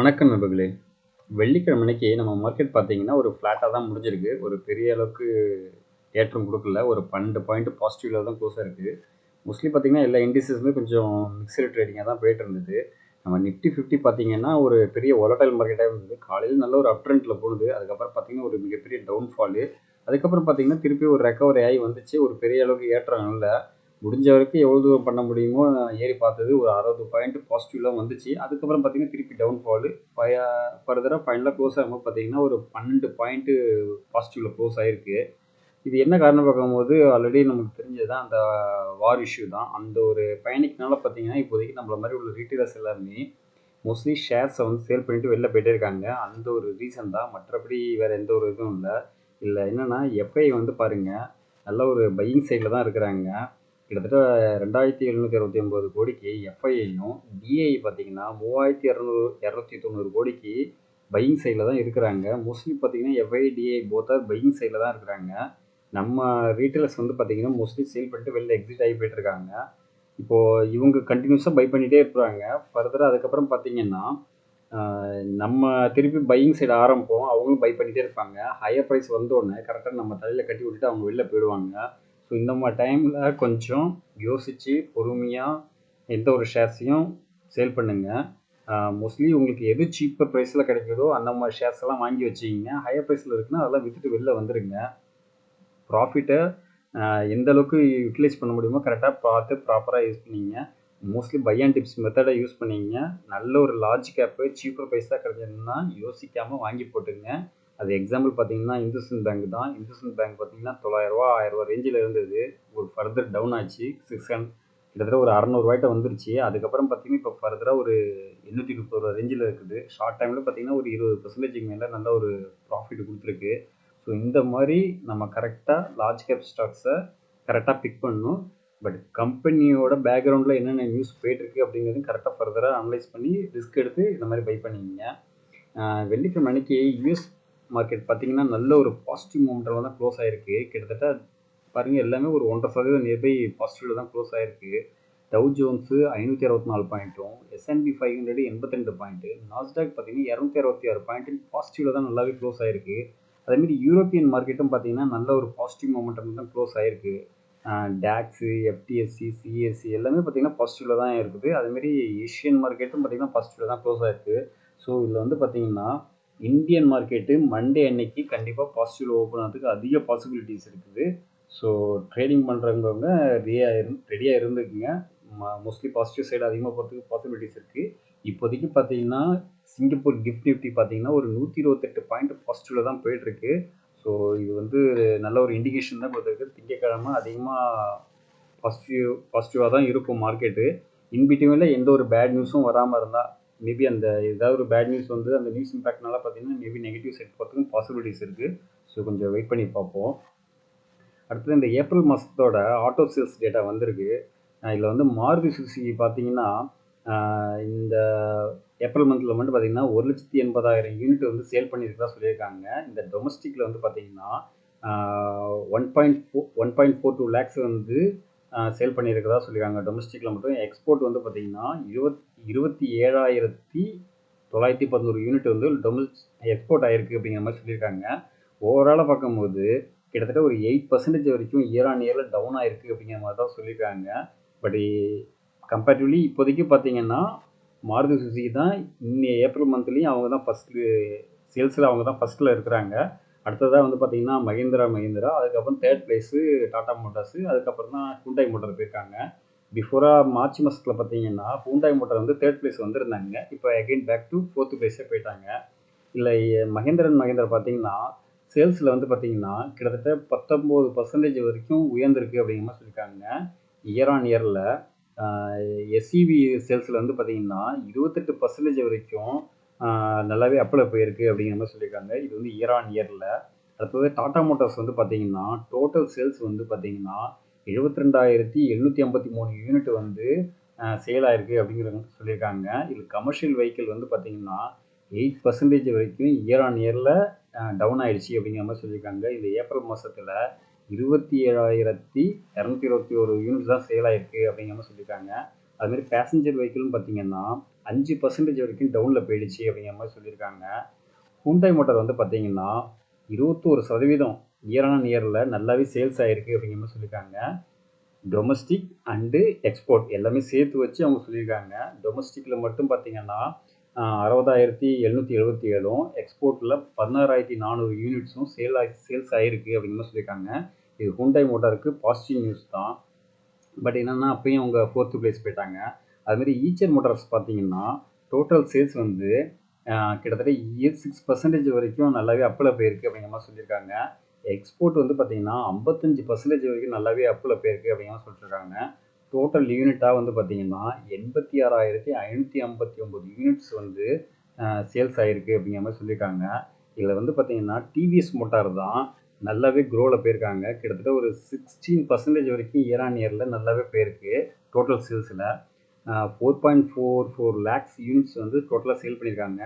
வணக்கம் நண்பர்களே. வெள்ளிக்கிழமை அன்னைக்கு நம்ம மார்க்கெட் பார்த்தீங்கன்னா, ஒரு ஃப்ளாட்டா தான் முடிஞ்சிருக்கு. ஒரு பெரிய அளவுக்கு ஏற்றம் குடுக்கல. ஒரு 12 பாயிண்ட் பாசிட்டிவ்ல தான் க்ளோஸ் ஆயிருக்கு. மோஸ்ட்லி பார்த்தீங்கன்னா, எல்லா இண்டிசஸுமே கொஞ்சம் மிக்ஸ்டு ட்ரேடிங்கா தான் போயிட்டு இருந்தது. நம்ம நிஃப்டி 50 பார்த்தீங்கன்னா, ஒரு பெரிய வாலடைல் மார்க்கெட்டா இருந்தது. காலையில நல்ல ஒரு அப் ட்ரெண்ட்ல போனது. அதுக்கப்புறம் பார்த்தீங்கன்னா, ஒரு மிகப்பெரிய டவுன்ஃபாலு. அதுக்கப்புறம் பார்த்தீங்கன்னா, திருப்பி ஒரு ரெக்கவரி ஆகி வந்துச்சு. ஒரு பெரிய அளவுக்கு ஏற்றம் இல்ல. முடிஞ்ச வரைக்கும் எவ்வளோ தூரம் பண்ண முடியுமோ ஏறி பார்த்தது. ஒரு 60 பாயிண்ட் பாசிட்டிவ்ல வந்துச்சு. அதுக்கப்புறம் பார்த்தீங்கன்னா, திருப்பி டவுன்ஃபாலு. ஃபர்தரா ஃபைனலா க்ளோஸ் ஆகும்போது பார்த்தீங்கன்னா, ஒரு 12 பாயிண்ட் பாசிட்டிவ்ல க்ளோஸ் ஆயிருக்கு. இது என்ன காரணம் பார்க்கும்போது, ஆல்ரெடி நமக்கு தெரிஞ்சது தான். அந்த வார் இஷ்யூ தான். அந்த ஒரு பயணிக்கனால பார்த்தீங்கன்னா, இப்போதைக்கு நம்மள மாரி உள்ள ரீட்டெயிலர்ஸ் எல்லாருமே மோஸ்ட்லி ஷேர்ஸை வந்து சேல் பண்ணிட்டு வெளில போயிட்டே இருக்காங்க. அந்த ஒரு ரீசன் தான். மற்றபடி வேற எந்த ஒரு இதுவும் இல்ல. இல்ல என்னன்னா, எஃப்ஐ வந்து பாருங்க, நல்ல ஒரு பையிங் சைட்ல தான் இருக்கிறாங்க. கிட்டத்தட்ட 2769 கோடிக்கு எஃப்ஐயையும், டிஐ பார்த்தீங்கன்னா 3290 கோடிக்கு பையிங் சைடில் தான் இருக்கிறாங்க. மோஸ்ட்லி பார்த்தீங்கன்னா FI, DI both are buying சைடில் தான் இருக்கிறாங்க. நம்ம ரீட்டெயிலர்ஸ் வந்து பார்த்தீங்கன்னா மோஸ்ட்லி சேல் பண்ணிட்டு வெளில எக்ஸிட் ஆகி போயிட்டு இருக்காங்க. இப்போ இவங்க கண்டினியூஸாக பை பண்ணிகிட்டே இருப்பாங்க. ஃபர்தராக அதுக்கப்புறம் பார்த்தீங்கன்னா நம்ம திருப்பி பையிங் சைடு ஆரம்பிப்போம். அவங்களும் பை பண்ணிகிட்டே இருப்பாங்க. ஹையர் ப்ரைஸ் வந்தோடனே கரெக்டாக நம்ம தலையில் கட்டி விட்டுட்டு அவங்க வெளில போயிடுவாங்க. ஸோ இந்த மாதிரி டைமில் கொஞ்சம் யோசித்து பொறுமையாக எந்த ஒரு ஷேர்ஸையும் சேல் பண்ணுங்கள். மோஸ்ட்லி உங்களுக்கு எது சீப்பர் ப்ரைஸில் கிடைக்குதோ அந்த மாதிரி ஷேர்ஸ் எல்லாம் வாங்கி வச்சுக்கிங்க. ஹையர் ப்ரைஸில் இருக்குன்னா அதெல்லாம் விற்றுட்டு வெளில வந்துடுங்க. ப்ராஃபிட்டை எந்த அளவுக்கு யூட்டிலைஸ் பண்ண முடியுமோ கரெக்டாக பார்த்து ப்ராப்பராக யூஸ் பண்ணிங்க. மோஸ்ட்லி பை அண்ட் டிப்ஸ் மெத்தடை யூஸ் பண்ணிங்க. நல்ல ஒரு லார்ஜ் கேப்பு சீப்பர் ப்ரைஸாக கிடைச்சதுன்னா யோசிக்காமல் வாங்கி போட்டுங்க. அது எக்ஸாம்பிள் பார்த்தீங்கன்னா இந்துஸ்தான் பேங்க் தான். இந்துஸ்தான் பேங்க் பார்த்தீங்கன்னா 900 1000 ரேஞ்சில் இருந்தது. ஒரு ஃபர்தர் டவுன் ஆச்சு. கிட்டத்தட்ட ஒரு 600 வந்துருச்சு. அதுக்கப்புறம் பார்த்தீங்கன்னா இப்போ ஃபர்தராக ஒரு 830 ரேஞ்சில் இருக்குது. ஷார்ட் டைமில் பார்த்தீங்கன்னா ஒரு 20% மேலே நல்ல ஒரு ப்ராஃபிட் கொடுத்துருக்கு. ஸோ இந்த மாதிரி நம்ம கரெக்டாக லார்ஜ் கேப் ஸ்டாக்ஸை கரெக்டாக பிக் பண்ணணும். பட் கம்பெனியோட பேக்ரவுண்டில் என்னென்ன நியூஸ் போயிட்டுருக்கு அப்படிங்கிறது கரெக்டாக ஃபர்தராக அனலைஸ் பண்ணி ரிஸ்க் எடுத்து இந்த மாதிரி பை பண்ணிக்கிங்க. வெள்ளிக்கிழமை அன்னைக்கு யூஎஸ் மார்க்கெட் பார்த்தீங்கன்னா நல்ல ஒரு பாசிட்டிவ் மூமெண்ட்டில் தான் க்ளோஸ் ஆகிருக்கு. கிட்டத்தட்ட பாருங்கள் எல்லாமே ஒரு 1.5% நியர்பை பாசிட்டிவில் தான் க்ளோஸ் ஆகிருக்கு. டவ் ஜோன்ஸு 564 பாயிண்ட்டும், எஸ்என்பி 500 82 பாயிண்ட்டு, நாஸ்டாக் பார்த்தீங்கன்னா 266 பாயிண்ட் பாசிட்டிவில் தான் நல்லாவே க்ளோஸ் ஆகிருக்கு. அதேமாரி யூரோப்பியன் மார்க்கெட்டும் பார்த்தீங்கன்னா நல்ல ஒரு பாசிட்டிவ் மொமெண்டம் தான் க்ளோஸ் ஆகிருக்கு. டாக்ஸு, எஃப்டிஎஸ்சி, சிஎஸ்சி எல்லாமே பார்த்தீங்கன்னா பாசிட்டிவில் தான் இருக்குது. அதேமாரி ஏஷியன் மார்க்கெட்டும் பார்த்தீங்கன்னா பாசிட்டிவில் தான் க்ளோஸ் ஆகிருக்கு. ஸோ இதில் வந்து பார்த்தீங்கன்னா இந்தியன் மார்க்கெட்டு மண்டே அன்னைக்கு கண்டிப்பாக பாசிட்டிவில் ஓப்பன் ஆகிறதுக்கு அதிக பாசிபிலிட்டிஸ் இருக்குது. ஸோ ட்ரேடிங் பண்ணுறவங்க ரெடியாக இருந்துக்குங்க. மோஸ்ட்லி பாசிட்டிவ் சைடு அதிகமாக போகிறதுக்கு பாசிபிலிட்டிஸ் இருக்குது. இப்போதைக்கு பார்த்தீங்கன்னா சிங்கப்பூர் கிஃப்ட் நிஃப்டி பார்த்தீங்கன்னா ஒரு 128 பாயிண்ட் பாசிட்டிவில் தான் போயிட்டுருக்கு. ஸோ இது வந்து நல்ல ஒரு இண்டிகேஷன் தான் கொடுத்துருக்கு. திங்கட்கிழமை அதிகமாக பாசிட்டிவாக தான் இருக்கும் மார்க்கெட்டு. இன்பிட்வீனில் எந்த ஒரு பேட் நியூஸும் வராமல் இருந்தால் மேபி அந்த ஏதாவது ஒரு பேட் நியூஸ் வந்து அந்த நியூஸ் இம்பேக்ட்னால பார்த்தீங்கன்னா மேபி நெகட்டிவ் சைட் போகிறதுக்கும் பாசிபிலிட்டிஸ் இருக்குது. ஸோ கொஞ்சம் வெயிட் பண்ணி பார்ப்போம். அடுத்தது இந்த ஏப்ரல் மாதத்தோட ஆட்டோ சேல்ஸ் டேட்டா வந்திருக்கு. இதில் வந்து மாருதி சுசுகி பார்த்தீங்கன்னா இந்த ஏப்ரல் மந்தில் மட்டும் பார்த்தீங்கன்னா 1,80,000 யூனிட் வந்து சேல் பண்ணியிருக்கிறதா சொல்லியிருக்காங்க. இந்த டொமஸ்டிக்கில் வந்து பார்த்தீங்கன்னா 1.42 லேக்ஸ் வந்து சேல் பண்ணியிருக்கிறதா சொல்லியிருக்காங்க டொமஸ்டிக்கில் மட்டும். எக்ஸ்போர்ட் வந்து பார்த்தீங்கன்னா 27,911 யூனிட் வந்து எக்ஸ்போர்ட் ஆகிருக்கு அப்படிங்கிற மாதிரி சொல்லியிருக்காங்க. ஓவராலாக பார்க்கும்போது கிட்டத்தட்ட ஒரு 8% வரைக்கும் இயர் ஆன் இயரில் டவுன் ஆகிருக்கு அப்படிங்கிற மாதிரி தான் சொல்லியிருக்காங்க. பட் கம்பேரிட்டிவ்லி இப்போதைக்கு பார்த்தீங்கன்னா மாருதி சுசுகி தான் ஏப்ரல் மந்த்லேயும் அவங்க தான் ஃபஸ்ட்டு சேல்ஸில் அவங்க தான் ஃபஸ்ட்டில் இருக்கிறாங்க. அடுத்ததாக வந்து பார்த்தீங்கன்னா மஹிந்திரா, அதுக்கப்புறம் தேர்ட் பிளேஸு டாடா மோட்டார்ஸு, அதுக்கப்புறம் தான் ஹூண்டாய் மோட்டார் போயிருக்காங்க. பிஃபோராக மார்ச் மாதத்தில் பார்த்தீங்கன்னா ஹூண்டாய் மோட்டார் வந்து தேர்ட் பிளேஸ் வந்திருந்தாங்க. இப்போ அகெயின் பேக் டு 4th பிளேஸே போயிட்டாங்க. இல்லை மஹிந்திரா பார்த்தீங்கன்னா சேல்ஸில் வந்து பார்த்தீங்கன்னா கிட்டத்தட்ட 19% வரைக்கும் உயர்ந்திருக்கு அப்படிங்கிற மாதிரி சொல்லியிருக்காங்க. இயர் ஆன் இயரில் எஸ்இவி சேல்ஸில் வந்து பார்த்தீங்கன்னா 28% வரைக்கும் நல்லாவே அப்பில் போயிருக்கு அப்படிங்கிற மாதிரி சொல்லியிருக்காங்க. இது வந்து இயர் ஆன் இயரில். அடுத்தது டாடா மோட்டார்ஸ் வந்து பார்த்தீங்கன்னா டோட்டல் சேல்ஸ் வந்து பார்த்தீங்கன்னா 72,753 யூனிட் வந்து சேல் ஆயிருக்கு அப்படிங்கிறத சொல்லியிருக்காங்க. இது கமர்ஷியல் வெஹிக்கிள் வந்து பார்த்தீங்கன்னா 8% வரைக்கும் இயர் ஆன் இயரில் டவுன் ஆயிடுச்சு அப்படிங்கிற மாதிரி சொல்லியிருக்காங்க. இந்த ஏப்ரல் மாதத்தில் 27,221 யூனிட்ஸ் தான் சேல் ஆயிருக்கு அப்படிங்கிற மாதிரி சொல்லியிருக்காங்க. அதுமாதிரி பேசஞ்சர் வெஹிக்கிள்னு பார்த்தீங்கன்னா 5% வரைக்கும் டவுனில் போயிடுச்சு அப்படிங்கிற மாதிரி சொல்லியிருக்காங்க. ஹூண்டாய் மோட்டார் வந்து பார்த்தீங்கன்னா 21% இயர் ஆன் இயரில் நல்லாவே சேல்ஸ் ஆகிருக்கு அப்படிங்கிற மாதிரி சொல்லியிருக்காங்க. டொமஸ்டிக் அண்டு எக்ஸ்போர்ட் எல்லாமே சேர்த்து வச்சு அவங்க சொல்லியிருக்காங்க. டொமஸ்டிக்கில் மட்டும் பார்த்தீங்கன்னா 60,777, எக்ஸ்போர்ட்டில் 16,400 யூனிட்ஸும் சேல்ஸ் ஆகிருக்கு அப்படிங்கிற மாதிரி சொல்லியிருக்காங்க. இது ஹூண்டாய் மோட்டாருக்கு பாசிட்டிவ் நியூஸ் தான். பட் என்னென்னா அப்பயும் அவங்க 4th பிளேஸ் போயிட்டாங்க. அதுமாதிரி ஈச்சர் மோட்டார்ஸ் பார்த்தீங்கன்னா டோட்டல் சேல்ஸ் வந்து கிட்டத்தட்ட 6% வரைக்கும் நல்லாவே அப்பில் போயிருக்கு அப்படிங்கிற மாதிரி சொல்லியிருக்காங்க. எக்ஸ்போர்ட் வந்து பார்த்தீங்கன்னா 55% வரைக்கும் நல்லாவே அப்பில் போயிருக்கு அப்படிங்கிற மாதிரி சொல்லியிருக்காங்க. டோட்டல் யூனிட்டாக வந்து பார்த்தீங்கன்னா 86,559 யூனிட்ஸ் வந்து சேல்ஸ் ஆகிருக்கு அப்படிங்கிற மாதிரி சொல்லியிருக்காங்க. இதில் வந்து பார்த்தீங்கன்னா டிவிஎஸ் மோட்டார் தான் நல்லாவே க்ரோவில் போயிருக்காங்க. கிட்டத்தட்ட ஒரு 16% வரைக்கும் இயர் ஆன் இயரில் நல்லாவே போயிருக்கு. டோட்டல் சேல்ஸில் 4.44 லேக்ஸ் யூனிட்ஸ் வந்து டோட்டலாக சேல் பண்ணியிருக்காங்க.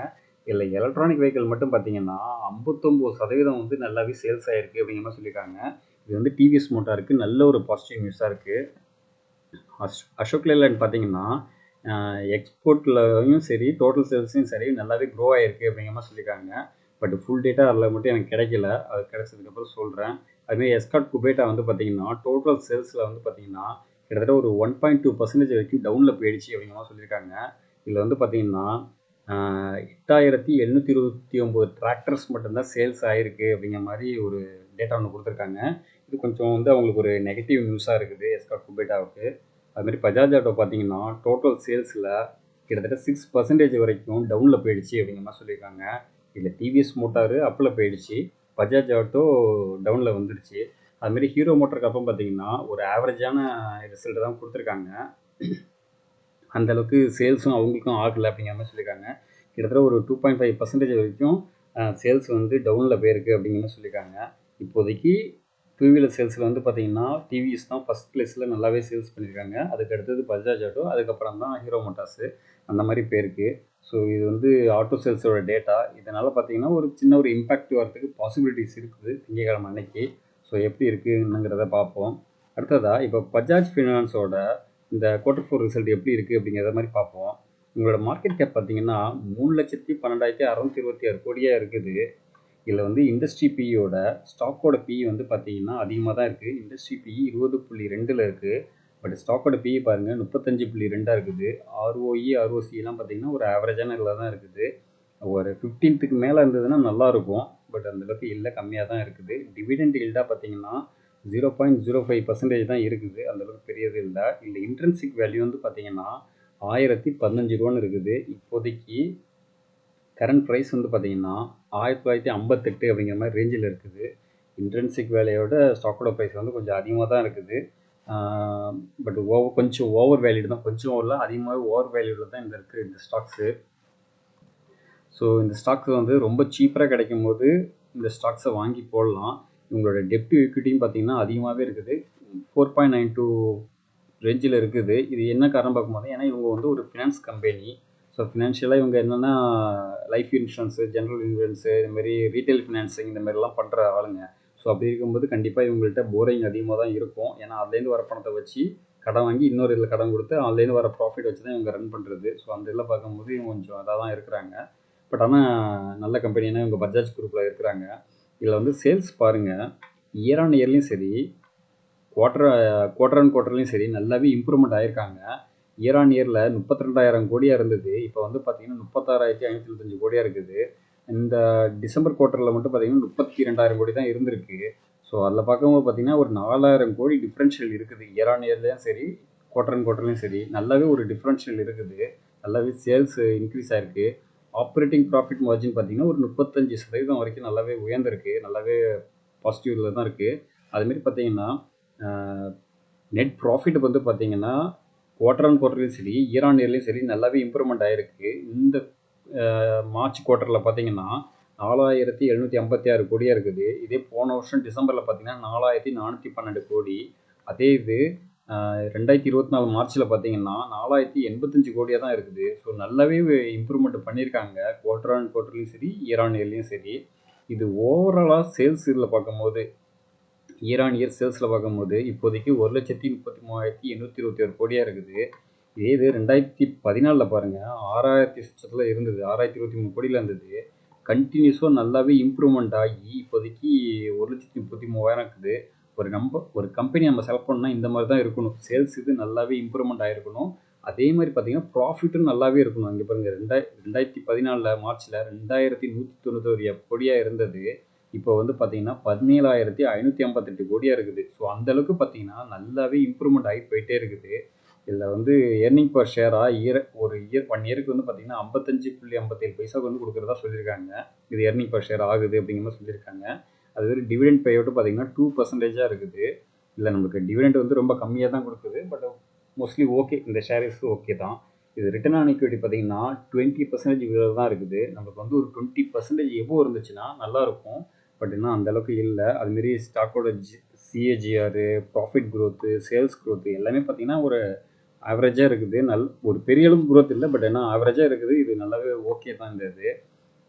இதில் எலக்ட்ரானிக் வெஹிக்கிள் மட்டும் பார்த்தீங்கன்னா 59% வந்து நல்லாவே சேல்ஸ் ஆகிருக்கு அப்படிங்கிற மாதிரி சொல்லியிருக்காங்க. இது வந்து டிவிஎஸ் மோட்டாருக்கு நல்ல ஒரு பாசிட்டிவ் நியூஸாக இருக்குது. அசோக் லேலண்ட் பார்த்தீங்கன்னா எக்ஸ்போர்ட்லையும் சரி டோட்டல் சேல்ஸையும் சரி நல்லாவே க்ரோ ஆகிருக்கு அப்படிங்கிற மாதிரி சொல்லியிருக்காங்க. பட் ஃபுல் டேட்டா அதில் மட்டும் எனக்கு கிடைக்கல. அது கிடைச்சதுக்கப்புறம் சொல்கிறேன். அதுமாதிரி எஸ்கார்ட் குபேட்டா வந்து பார்த்தீங்கன்னா டோட்டல் சேல்ஸில் வந்து பார்த்தீங்கன்னா கிட்டத்தட்ட ஒரு 1.2% வரைக்கும் டவுனில் போயிடுச்சு அப்படிங்கிற மாதிரி சொல்லியிருக்காங்க. இதில் வந்து பார்த்தீங்கன்னா 8,729 டிராக்டர்ஸ் மட்டும்தான் சேல்ஸ் ஆகிருக்கு அப்படிங்கிற மாதிரி ஒரு டேட்டா ஒன்று கொடுத்துருக்காங்க. இது கொஞ்சம் வந்து அவங்களுக்கு ஒரு நெகட்டிவ் நியூஸாக இருக்குது எஸ்கார்ட் குபேட்டாவுக்கு. அதுமாதிரி பஜாஜ் ஆட்டோ பார்த்தீங்கன்னா டோட்டல் சேல்ஸில் கிட்டத்தட்ட 6% வரைக்கும் டவுனில் போயிடுச்சு அப்படிங்கிற மாதிரி சொல்லியிருக்காங்க. இதில் டிவிஎஸ் மோட்டார் அப்பில் போயிடுச்சு, பஜாஜ் ஆட்டோ டவுனில் வந்துடுச்சு. அதுமாரி ஹீரோ மோட்டருக்கு அப்புறம் பார்த்தீங்கன்னா ஒரு ஆவரேஜான ரிசல்ட் தான் கொடுத்துருக்காங்க. அந்தளவுக்கு சேல்ஸும் அவங்களுக்கும் ஆகலை அப்படிங்கிற மாதிரி சொல்லியிருக்காங்க. கிட்டத்தட்ட ஒரு 2.5% வரைக்கும் சேல்ஸ் வந்து டவுனில் போயிருக்கு அப்படிங்கிற மாதிரி சொல்லியிருக்காங்க. இப்போதைக்கு டூ வீலர் சேல்ஸில் வந்து பார்த்தீங்கன்னா டிவிஎஸ் தான் ஃபஸ்ட் பிளேஸில் நல்லாவே சேல்ஸ் பண்ணியிருக்காங்க. அதுக்கு அடுத்தது பஜாஜ் ஆட்டோ, அதுக்கப்புறம் தான் ஹீரோ மோட்டார்ஸு, அந்த மாதிரி போயிருக்கு. ஸோ இது வந்து ஆட்டோ சேல்ஸோட டேட்டா. இதனால் பார்த்தீங்கன்னா ஒரு சின்ன ஒரு இம்பேக்ட் வரதுக்கு பாசிபிலிட்டிஸ் இருக்குது திங்கட்கிழமை அன்னைக்கு. ஸோ எப்படி இருக்குங்கிறத பார்ப்போம். அடுத்ததாக இப்போ பஜாஜ் ஃபினான்ஸோட இந்த Q4 ரிசல்ட் எப்படி இருக்குது அப்படிங்கிறத மாதிரி பார்ப்போம். உங்களோட மார்க்கெட் கேப் பார்த்தீங்கன்னா 3,12,626 கோடியாக இருக்குது. இதில் வந்து இண்டஸ்ட்ரி பியோட ஸ்டாக்கோட பி வந்து பார்த்தீங்கன்னா அதிகமாக தான் இருக்குது. இண்டஸ்ட்ரி பி 20.2 இருக்குது. பட் ஸ்டாக்கோட பி பாருங்கள் 35.2 இருக்குது. ROE ROCலாம் பார்த்தீங்கன்னா ஒரு ஆவரேஜான இதில் தான் இருக்குது. ஒரு 15க்கு மேலே இருந்ததுன்னா நல்லாயிருக்கும். பட் அந்தளவுக்கு இல்லை, கம்மியாக தான் இருக்குது. டிவிடெண்ட் ஈல்டாக பார்த்தீங்கன்னா 0.05% தான் இருக்குது. அந்தளவுக்கு பெரியது இல்லை. இல்லை இன்ட்ரென்சிக் வேல்யூ வந்து பார்த்தீங்கன்னா 1,015 ரூபான்னு இருக்குது. இப்போதைக்கு கரண்ட் ப்ரைஸ் வந்து பார்த்தீங்கன்னா 1958 அப்படிங்கிற மாதிரி ரேஞ்சில் இருக்குது. இன்ட்ரென்சிக் வேலையோட ஸ்டாக்கோட ப்ரைஸ் வந்து கொஞ்சம் அதிகமாக தான் இருக்குது. பட் கொஞ்சம் ஓவர் வேல்யூடு தான், கொஞ்சம் இல்லை அதிகமாகவே ஓவர் வேல்யூடு தான் இருக்குது இந்த ஸ்டாக்ஸு. ஸோ இந்த ஸ்டாக்ஸ் வந்து ரொம்ப சீப்பராக கிடைக்கும் போது இந்த ஸ்டாக்ஸை வாங்கி போடலாம். இவங்களோட டெப்ட் டு ஈக்விட்டியும் பார்த்தீங்கன்னா அதிகமாகவே இருக்குது. 4.92 ரேஞ்சில் இருக்குது. இது என்ன காரணம் பார்க்கும்போது, ஏன்னா இவங்க வந்து ஒரு ஃபினான்ஸ் கம்பெனி. ஸோ ஃபினான்ஷியலாக இவங்க என்னென்னா லைஃப் இன்சூரன்ஸு, ஜென்ரல் இன்சூரன்ஸு, இதுமாரி ரீட்டைல் ஃபினான்சிங் இந்த மாதிரிலாம் பண்ணுற ஆளுங்க. ஸோ அப்படி இருக்கும்போது கண்டிப்பாக இவங்கள்ட்ட போரிங் அதிகமாக தான் இருக்கும். ஏன்னா அதுலேருந்து வர பணத்தை வச்சு கடன் வாங்கி இன்னொரு இதில் கடன் கொடுத்து அதுலேருந்து வர ப்ராஃபிட் வச்சு தான் இவங்க ரன் பண்ணுறது. ஸோ அந்த இதில் பார்க்கும்போது இவங்க கொஞ்சம் அதாக தான் இருக்கிறாங்க. பட் ஆனால் நல்ல கம்பெனினா இவங்க பஜாஜ் குரூப்பில் இருக்கிறாங்க. இதில் வந்து சேல்ஸ் பாருங்கள், இயர் ஆன் இயர்லேயும் சரி குவார்டர் ஆன் குவார்டர்லையும் சரி நல்லாவே இம்ப்ரூவ்மெண்ட் ஆகிருக்காங்க. இயர் ஆன் இயரில் 32,000 கோடியாக இருந்தது. இப்போ வந்து பார்த்தீங்கன்னா 36,525 கோடியாக இருக்குது. இந்த டிசம்பர் குவார்ட்டரில் மட்டும் பார்த்தீங்கன்னா 32,000 கோடி தான் இருந்திருக்கு. ஸோ அதில் பார்க்கும்போது பார்த்தீங்கன்னா ஒரு 4,000 கோடி டிஃப்ரென்ஷியல் இருக்குது. இயர் ஆன் இயர்லேயும் சரி குவார்டர் ஆன் குவார்டர்லையும் சரி நல்லாவே ஒரு டிஃப்ரென்ஷியல் இருக்குது. நல்லாவே சேல்ஸ் இன்க்ரீஸ் ஆகிருக்கு. ஆப்ரேட்டிங் ப்ராஃபிட் மார்ஜின் பார்த்தீங்கன்னா ஒரு 35% வரைக்கும் நல்லாவே உயர்ந்திருக்கு. நல்லாவே பாசிட்டிவில் தான் இருக்குது. அதுமாரி பார்த்தீங்கன்னா நெட் ப்ராஃபிட் வந்து பார்த்தீங்கன்னா குவார்டர் ஆன் குவார்டர்லையும் சரி இயர் ஆன் இயர்லையும் சரி நல்லாவே இம்ப்ரூவ்மெண்ட் ஆகிருக்கு. இந்த மார்ச் குவார்ட்டரில் பார்த்தீங்கன்னா 4,756 கோடியாக இருக்குது. இதே போன வருஷம் டிசம்பரில் பார்த்தீங்கன்னா 4,412 கோடி. அதே இது 2024 மார்ச்சில் பார்த்தீங்கன்னா 4,085 கோடியாக தான் இருக்குது. ஸோ நல்லாவே இம்ப்ரூவ்மெண்ட் பண்ணியிருக்காங்க குவார்டர் ஆன் குவார்டர்லையும் சரி இயர் ஆன் இயர்லையும் சரி. இது ஓவராலாக சேல்ஸ் இதில் பார்க்கும்போது இயர் ஆன் இயர் சேல்ஸில் பார்க்கும்போது இப்போதைக்கு 1,33,821 கோடியாக இருக்குது. இதே இது 2014 பாருங்க 6000 சொச்சத்தில் இருந்தது, 6023 கோடியில் இருந்தது. கண்டினியூஸாக நல்லாவே இம்ப்ரூவ்மெண்ட் ஆகி இப்போதைக்கு 1,33,000 இருக்குது. ஒரு கம்பெனி நம்ம செலக்ட் பண்ணோம்னா இந்த மாதிரி தான் இருக்கணும். சேல்ஸ் இது நல்லாவே இம்ப்ரூவ்மெண்ட் ஆகிருக்கணும். அதே மாதிரி பார்த்தீங்கன்னா ப்ராஃபிட்டும் நல்லாவே இருக்கணும். அங்கே பாருங்க 2014 மார்ச்சில் 2191 கோடியாக இருந்தது. இப்போ வந்து பார்த்தீங்கன்னா 17,558 கோடியாக இருக்குது. ஸோ அந்தளவுக்கு பார்த்தீங்கன்னா நல்லாவே இம்ப்ரூவ்மெண்ட் ஆகி போயிட்டே இருக்குது. இதில் வந்து ஏர்னிங் பர் ஷேராக ஒரு இயர் 1 இயருக்கு வந்து பார்த்தீங்கன்னா 55.57 பைசாவுக்கு வந்து கொடுக்குறதா சொல்லியிருக்காங்க. இது ஏர்னிங் பர் ஷேர் ஆகுது அப்படிங்கிற மாதிரி சொல்லியிருக்காங்க. அது ஒரு டிவிடெண்ட் பே அவுட்டு பார்த்தீங்கன்னா 2% இருக்குது. இல்லை நமக்கு டிவிடெண்ட் வந்து ரொம்ப கம்மியாக தான் கொடுக்குது. பட் மோஸ்ட்லி ஓகே, இந்த ஷேர்ஸ் ஓகே தான். இது ரிட்டர்ன் ஆன் ஈக்விட்டி பார்த்தீங்கன்னா 20% இவ்வளோ தான் இருக்குது. நமக்கு வந்து ஒரு 20% எபோ இருந்துச்சுன்னா நல்லாயிருக்கும். பட் இன்னும் அந்தளவுக்கு இல்லை. அதுமாரி ஸ்டாக்கோட CAGR, profit growth, sales growth எல்லாமே பார்த்தீங்கன்னா ஒரு ஆவரேஜாக இருக்குது. ஒரு பெரிய அளவுக்கு க்ரோத் இல்லை, பட் ஏன்னா ஆவரேஜாக இருக்குது. இது நல்லாவே ஓகே தான் இந்த இது.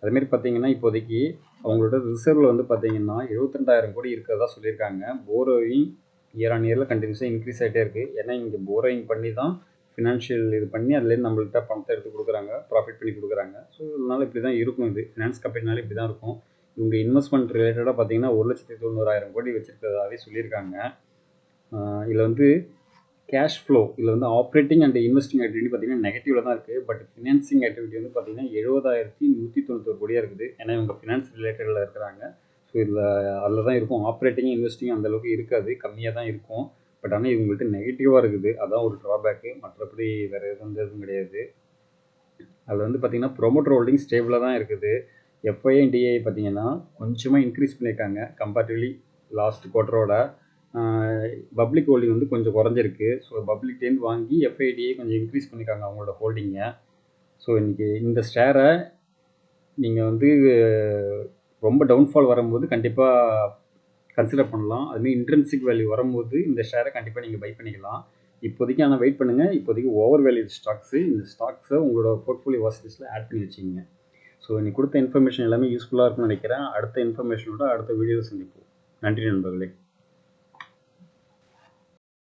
அதுமாரி பார்த்தீங்கன்னா இப்போதைக்கு அவங்களோட ரிசர்வில் வந்து பார்த்தீங்கன்னா 72,000 கோடி இருக்கிறதா சொல்லியிருக்காங்க. போரோவிங் இயர் ஆன் இயரில் கண்டினியூஸாக இன்க்ரீஸ் ஆகிட்டே இருக்குது. ஏன்னா இங்கே போரோவிங் பண்ணி தான் ஃபினான்ஷியல் இது பண்ணி அதுலேருந்து நம்மள்கிட்ட பணத்தை எடுத்து கொடுக்குறாங்க, ப்ராஃபிட் பண்ணி கொடுக்குறாங்க. ஸோ இதனால் இப்படி தான் இருக்கும். இது ஃபினான்ஸ் கம்பெனினாலே இப்படி தான் இருக்கும். இவங்க இன்வெஸ்ட்மெண்ட் ரிலேட்டடாக பார்த்தீங்கன்னா 1,90,000 கோடி வச்சுருக்கிறதாவே சொல்லியிருக்காங்க. இதில் வந்து கேஷ் ஃப்ளோ இதில் வந்து ஆப்ரேட்டிங் அண்ட் இன்வெஸ்டிங் ஆக்டிவிட்டி பார்த்தீங்கன்னா நெகட்டிவில் தான் இருக்குது. பட் ஃபினான்சிங் ஆக்டிவிட்டி வந்து பார்த்தீங்கன்னா 70,191 கோடியாக இருக்குது. ஏன்னா இவங்க ஃபினான்ஸ் ரிலேட்டடில் இருக்கிறாங்க. ஸோ அதில் தான் இருக்கும். ஆப்ரேட்டிங் இன்வெஸ்டிங் அந்தளவுக்கு இருக்காது, கம்மியாக தான் இருக்கும். பட் ஆனால் இவங்கள்ட்ட நெகட்டிவாக இருக்குது. அதான் ஒரு ட்ராபேக்கு. மற்றபடி வேறு எதுவும் கிடையாது. அதில் வந்து பார்த்தீங்கன்னா ப்ரொமோட்டர் ஹோல்டிங் ஸ்டேபிளாக தான் இருக்குது. எஃப்ஐ அண்ட் டிஐ பார்த்தீங்கன்னா கொஞ்சமாக இன்க்ரீஸ் பண்ணியிருக்காங்க கம்பேரிட்டிவ்லி லாஸ்ட் குவார்ட்டரோட. பப்ளிக் ஹோல்டிங் வந்து கொஞ்சம் குறைஞ்சிருக்கு. ஸோ பப்ளிக்டேருந்து வாங்கி எஃப்ஐடியை கொஞ்சம் இன்க்ரீஸ் பண்ணியிருக்காங்க அவங்களோட ஹோல்டிங்கை. ஸோ இன்றைக்கி இந்த ஷேரை நீங்கள் வந்து ரொம்ப டவுன்ஃபால் வரும்போது கண்டிப்பாக கன்சிடர் பண்ணலாம். அதுமாதிரி இன்ட்ரென்சிக் வேல்யூ வரும்போது இந்த ஷேரை கண்டிப்பாக நீங்கள் பை பண்ணிக்கலாம். இப்போதைக்கு ஆனால் வெயிட் பண்ணுங்கள். இப்போதைக்கு ஓவர் வேல்யூ ஸ்டாக்ஸு. இந்த ஸ்டாக்ஸை உங்களோட போர்ட்ஃபோலியோ வாட்ச் லிஸ்ட்டில் ஆட் பண்ணி வச்சுக்கோங்க. ஸோ இன்னைக்கு கொடுத்த இன்ஃபர்மேஷன் எல்லாமே யூஸ்ஃபுல்லாக இருக்கும்னு நினைக்கிறேன். அடுத்த இன்ஃபர்மேஷனோட அடுத்த வீடியோவில் சந்திப்போம். நன்றி நண்பர்களே.